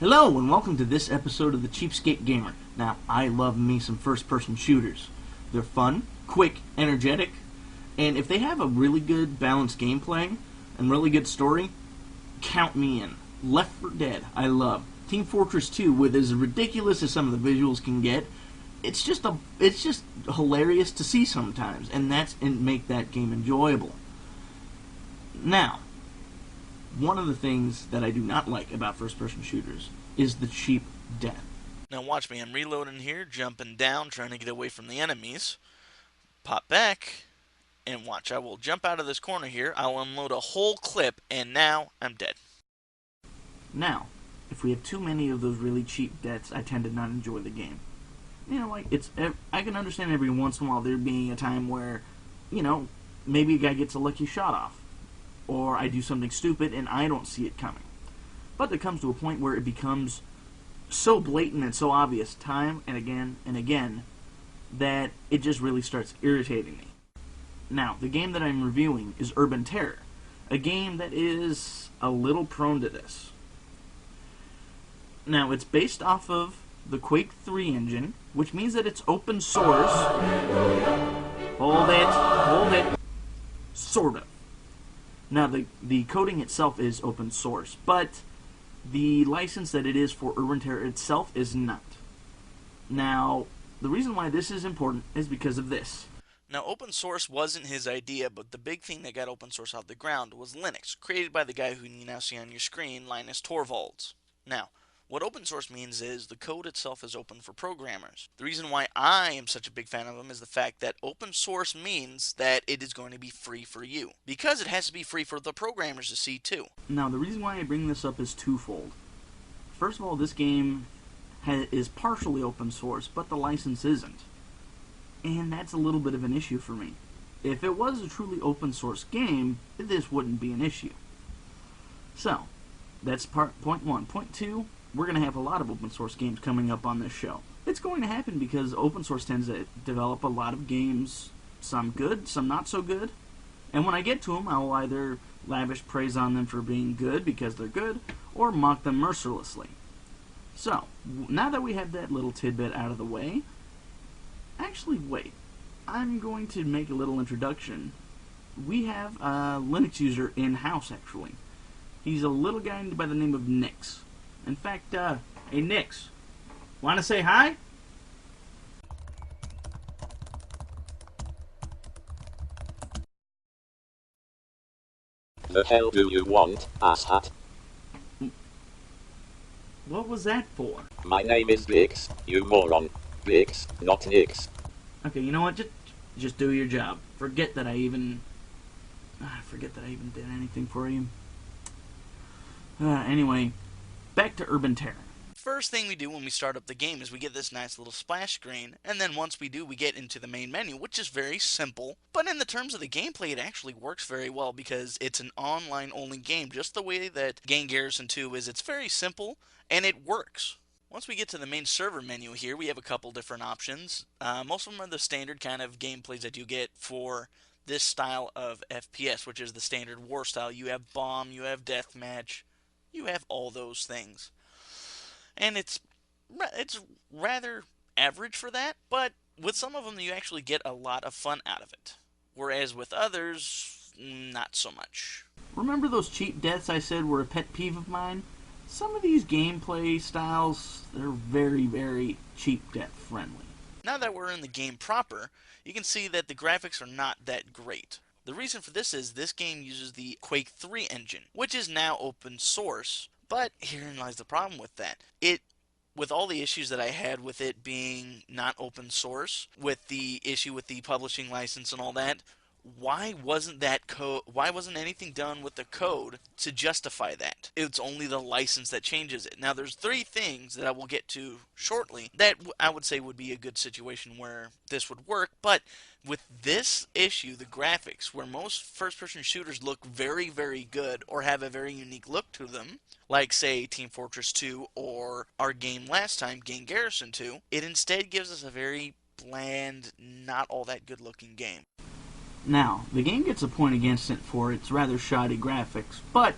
Hello and welcome to this episode of the Cheapskate Gamer. Now, I love me some first-person shooters. They're fun, quick, energetic, and if they have a really good balanced gameplay and really good story, count me in. Left 4 Dead, I love. Team Fortress 2, with as ridiculous as some of the visuals can get, it's just hilarious to see sometimes, and make that game enjoyable. Now, one of the things that I do not like about first-person shooters is the cheap death. Now watch me, I'm reloading here, jumping down, trying to get away from the enemies. Pop back, and watch, I will jump out of this corner here, I'll unload a whole clip, and now I'm dead. Now, if we have too many of those really cheap deaths, I tend to not enjoy the game. You know, like, I can understand every once in a while there being a time where, you know, maybe a guy gets a lucky shot off. Or I do something stupid and I don't see it coming. But there comes to a point where it becomes so blatant and so obvious time and again that it just really starts irritating me. Now, the game that I'm reviewing is Urban Terror, a game that is a little prone to this. Now, it's based off of the Quake 3 engine, which means that it's open source. Hold it. Sort of. Now, the coding itself is open source, but the license that it is for Urban Terror itself is not. Now, the reason why this is important is because of this. Now, open source wasn't his idea, but the big thing that got open source off the ground was Linux, created by the guy who you now see on your screen, Linus Torvalds. Now, what open source means is the code itself is open for programmers. The reason why I am such a big fan of them is the fact that open source means that it is going to be free for you. Because it has to be free for the programmers to see too. Now, the reason why I bring this up is twofold. First of all, this game is partially open source, but the license isn't. And that's a little bit of an issue for me. If it was a truly open source game, this wouldn't be an issue. So, that's point one. Point two, we're going to have a lot of open source games coming up on this show. It's going to happen because open source tends to develop a lot of games, some good, some not so good. And when I get to them, I will either lavish praise on them for being good because they're good, or mock them mercilessly. So, now that we have that little tidbit out of the way, actually wait, I'm going to make a little introduction. We have a Linux user in-house, actually. He's a little guy by the name of Nix. In fact, hey Nix, want to say hi? The hell do you want, asshat? What was that for? My name is Vix, you moron. Vix, not Nix. Okay, you know what? Just do your job. Forget that I even did anything for you. Anyway, back to Urban Terror. First thing we do when we start up the game is we get this nice little splash screen, and then once we do, we get into the main menu, which is very simple. But in the terms of the gameplay, it actually works very well because it's an online-only game, just the way that Gang Garrison 2 is. It's very simple, and it works. Once we get to the main server menu here, we have a couple different options. Most of them are the standard kind of gameplays that you get for this style of FPS, which is the standard war style. You have bomb, you have deathmatch, you have all those things. And it's rather average for that, but with some of them you actually get a lot of fun out of it. Whereas with others, not so much. Remember those cheap deaths I said were a pet peeve of mine? Some of these gameplay styles, they're very, very cheap death friendly. Now that we're in the game proper, you can see that the graphics are not that great. The reason for this is this game uses the Quake 3 engine, which is now open source. But herein lies the problem with that. With all the issues that I had with it being not open source, with the issue with the publishing license and all that, why wasn't anything done with the code to justify that? It's only the license that changes it. Now there's 3 things that I will get to shortly that I would say would be a good situation where this would work, but with this issue, the graphics, where most first-person shooters look very, very good or have a very unique look to them, like, say, Team Fortress 2 or our game last time, Gang Garrison 2, it instead gives us a very bland, not all that good-looking game. Now, the game gets a point against it for its rather shoddy graphics, but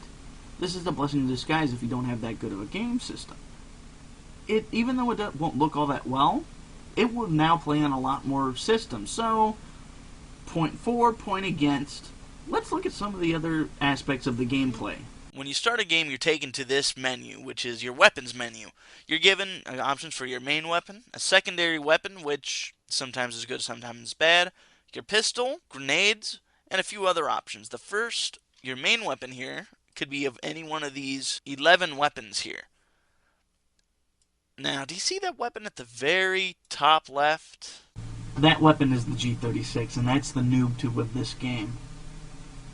this is the blessing in disguise if you don't have that good of a game system. even though it won't look all that well, it will now play on a lot more systems. So, point for, point against. Let's look at some of the other aspects of the gameplay. When you start a game, you're taken to this menu, which is your weapons menu. You're given options for your main weapon, a secondary weapon, which sometimes is good, sometimes is bad, your pistol, grenades, and a few other options. The first, your main weapon here, could be of any one of these 11 weapons here. Now, do you see that weapon at the very top left? That weapon is the G36, and that's the noob tube of this game.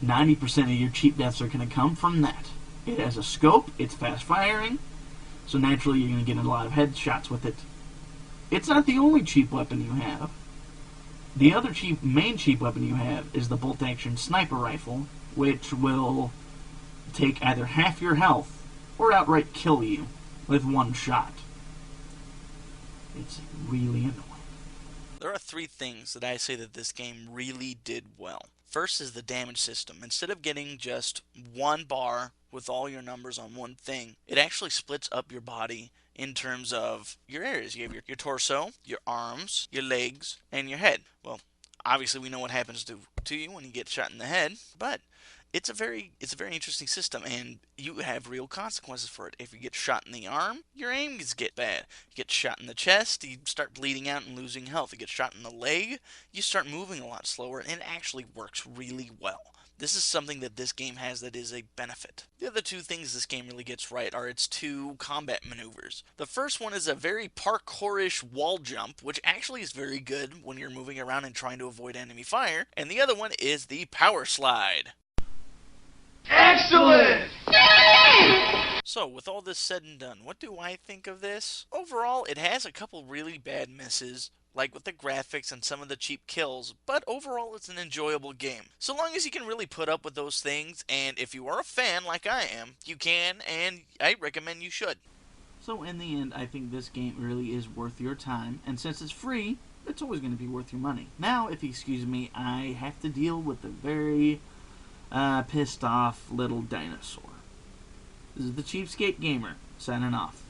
90% of your cheap deaths are going to come from that. It has a scope, it's fast firing, so naturally you're going to get a lot of headshots with it. It's not the only cheap weapon you have. The other main cheap weapon you have is the bolt-action sniper rifle, which will take either half your health or outright kill you with one shot. It's really annoying. There are 3 things that I say that this game really did well. First is the damage system. Instead of getting just one bar with all your numbers on one thing, it actually splits up your body in terms of your areas. You have your torso, your arms, your legs, and your head. Well, obviously we know what happens to you when you get shot in the head, but it's a very interesting system, and you have real consequences for it. If you get shot in the arm, your aims get bad. You get shot in the chest, you start bleeding out and losing health. You get shot in the leg, you start moving a lot slower, and it actually works really well. This is something that this game has that is a benefit. The other 2 things this game really gets right are its 2 combat maneuvers. The first one is a very parkour-ish wall jump, which actually is very good when you're moving around and trying to avoid enemy fire. And the other one is the power slide. Excellent! So, with all this said and done, what do I think of this? Overall, it has a couple really bad misses, like with the graphics and some of the cheap kills, but overall it's an enjoyable game. So long as you can really put up with those things, and if you are a fan like I am, you can, and I recommend you should. So in the end, I think this game really is worth your time, and since it's free, it's always going to be worth your money. Now, if you excuse me, I have to deal with the very pissed off little dinosaur. This is the Cheapskate Gamer, signing off.